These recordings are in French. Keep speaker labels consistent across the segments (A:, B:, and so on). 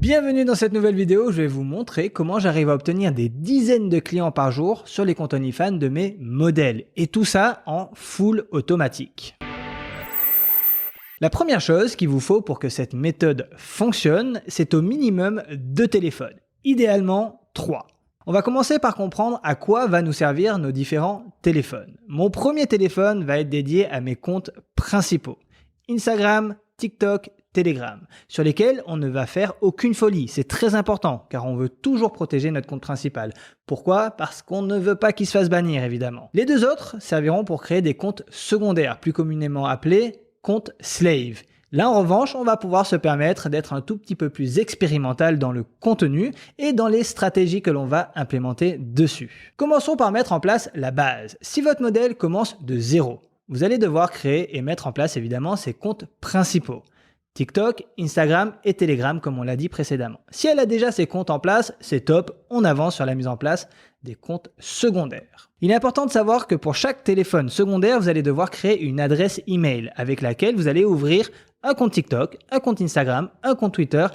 A: Bienvenue dans cette nouvelle vidéo, je vais vous montrer comment j'arrive à obtenir des dizaines de clients par jour sur les comptes OnlyFans de mes modèles. Et tout ça en full automatique. La première chose qu'il vous faut pour que cette méthode fonctionne, c'est au minimum 2 téléphones. Idéalement 3. On va commencer par comprendre à quoi va nous servir nos différents téléphones. Mon premier téléphone va être dédié à mes comptes principaux. Instagram, TikTok, Telegram, sur lesquels on ne va faire aucune folie. C'est très important car on veut toujours protéger notre compte principal. Pourquoi? Parce qu'on ne veut pas qu'il se fasse bannir évidemment. Les 2 autres serviront pour créer des comptes secondaires, plus communément appelés comptes slave. Là en revanche, on va pouvoir se permettre d'être un tout petit peu plus expérimental dans le contenu et dans les stratégies que l'on va implémenter dessus. Commençons par mettre en place la base. Si votre modèle commence de 0, vous allez devoir créer et mettre en place évidemment ses comptes principaux. TikTok, Instagram et Telegram comme on l'a dit précédemment. Si elle a déjà ses comptes en place, c'est top, on avance sur la mise en place des comptes secondaires. Il est important de savoir que pour chaque téléphone secondaire, vous allez devoir créer une adresse email avec laquelle vous allez ouvrir un compte TikTok, un compte Instagram, un compte Twitter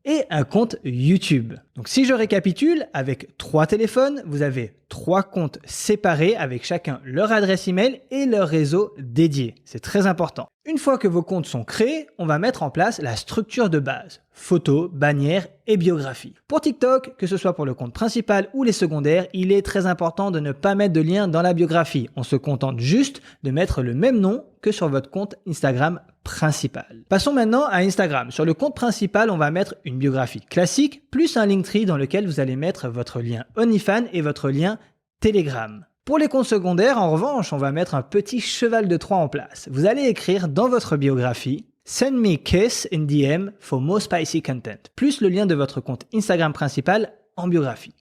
A: et un compte YouTube. Donc si je récapitule, avec 3 téléphones, vous avez 3 comptes séparés avec chacun leur adresse email et leur réseau dédié. C'est très important. Une fois que vos comptes sont créés, on va mettre en place la structure de base. Photos, bannières et biographie. Pour TikTok, que ce soit pour le compte principal ou les secondaires, il est très important de ne pas mettre de lien dans la biographie. On se contente juste de mettre le même nom que sur votre compte Instagram principal. Passons maintenant à Instagram. Sur le compte principal, on va mettre une biographie classique plus un Linktree dans lequel vous allez mettre votre lien OnlyFans et votre lien Telegram. Pour les comptes secondaires, en revanche, on va mettre un petit cheval de Troie en place. Vous allez écrire dans votre biographie Send me kiss in DM for more spicy content, plus le lien de votre compte Instagram principal en biographie.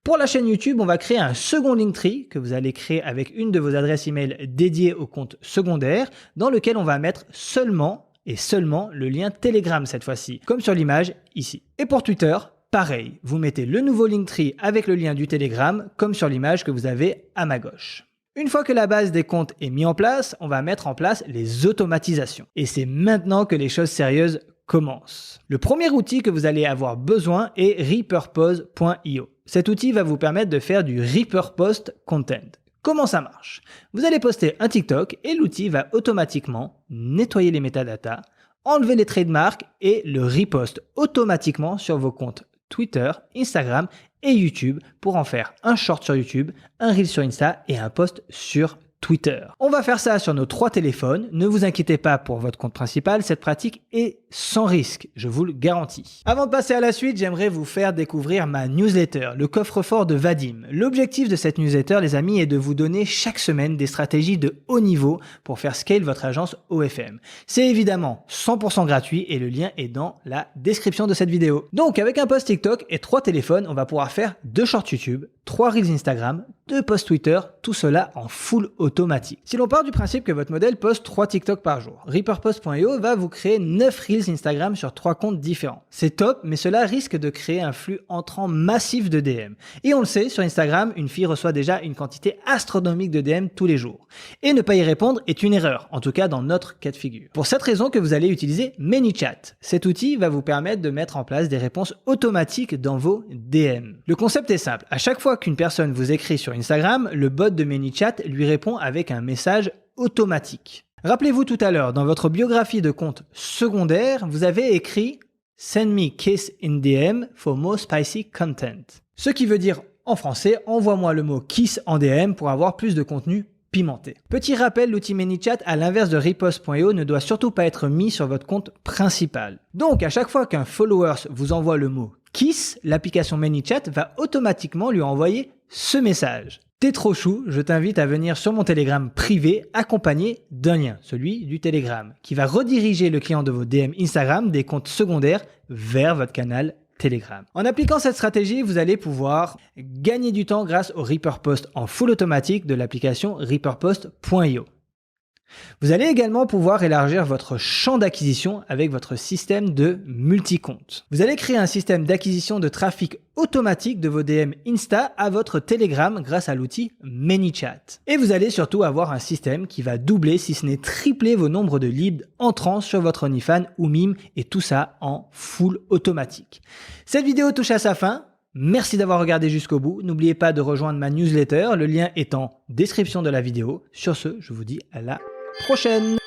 A: Pour la chaîne YouTube, on va créer un second Linktree que vous allez créer avec une de vos adresses email dédiées au compte secondaire, dans lequel on va mettre seulement le lien Telegram cette fois-ci, comme sur l'image ici. Et pour Twitter, pareil, vous mettez le nouveau Linktree avec le lien du Telegram, comme sur l'image que vous avez à ma gauche. Une fois que la base des comptes est mise en place, on va mettre en place les automatisations. Et c'est maintenant que les choses sérieuses commencent. Le premier outil que vous allez avoir besoin est repurpose.io. Cet outil va vous permettre de faire du repurposed content. Comment ça marche? Vous allez poster un TikTok et l'outil va automatiquement nettoyer les métadatas, enlever les trademarks et le repost automatiquement sur vos comptes Twitter, Instagram et YouTube pour en faire un short sur YouTube, un reel sur Insta et un post sur Twitter. On va faire ça sur nos 3 téléphones. Ne vous inquiétez pas pour votre compte principal, cette pratique est sans risque, je vous le garantis. Avant de passer à la suite, j'aimerais vous faire découvrir ma newsletter, le coffre-fort de Vadim. L'objectif de cette newsletter, les amis, est de vous donner chaque semaine des stratégies de haut niveau pour faire scale votre agence OFM. C'est évidemment 100% gratuit et le lien est dans la description de cette vidéo. Donc avec un post TikTok et 3 téléphones, on va pouvoir faire 2 shorts YouTube, 3 reels Instagram, 2 posts Twitter, tout cela en full automatique. Si l'on part du principe que votre modèle poste 3 TikTok par jour, repurpose.io va vous créer 9 reels Instagram sur 3 comptes différents. C'est top, mais cela risque de créer un flux entrant massif de DM. Et on le sait, sur Instagram, une fille reçoit déjà une quantité astronomique de DM tous les jours. Et ne pas y répondre est une erreur, en tout cas dans notre cas de figure. Pour cette raison que vous allez utiliser ManyChat. Cet outil va vous permettre de mettre en place des réponses automatiques dans vos DM. Le concept est simple. À chaque fois qu'une personne vous écrit sur Instagram, le bot de ManyChat lui répond avec un message automatique. Rappelez-vous tout à l'heure, dans votre biographie de compte secondaire, vous avez écrit « Send me kiss in DM for more spicy content ». Ce qui veut dire en français « Envoie-moi le mot kiss en DM pour avoir plus de contenu pimenté ». Petit rappel, l'outil ManyChat, à l'inverse de repost.io, ne doit surtout pas être mis sur votre compte principal. Donc, à chaque fois qu'un follower vous envoie le mot kiss, l'application ManyChat va automatiquement lui envoyer ce message. T'es trop chou, je t'invite à venir sur mon Telegram privé accompagné d'un lien, celui du Telegram, qui va rediriger le client de vos DM Instagram des comptes secondaires vers votre canal Telegram. En appliquant cette stratégie, vous allez pouvoir gagner du temps grâce au repurpost en full automatique de l'application repurpost.io. Vous allez également pouvoir élargir votre champ d'acquisition avec votre système de multi-compte. Vous allez créer un système d'acquisition de trafic automatique de vos DM Insta à votre Telegram grâce à l'outil ManyChat. Et vous allez surtout avoir un système qui va doubler, si ce n'est tripler vos nombres de leads entrants sur votre OnlyFans ou Mime, et tout ça en full automatique. Cette vidéo touche à sa fin. Merci d'avoir regardé jusqu'au bout. N'oubliez pas de rejoindre ma newsletter. Le lien est en description de la vidéo. Sur ce, je vous dis à la prochaine.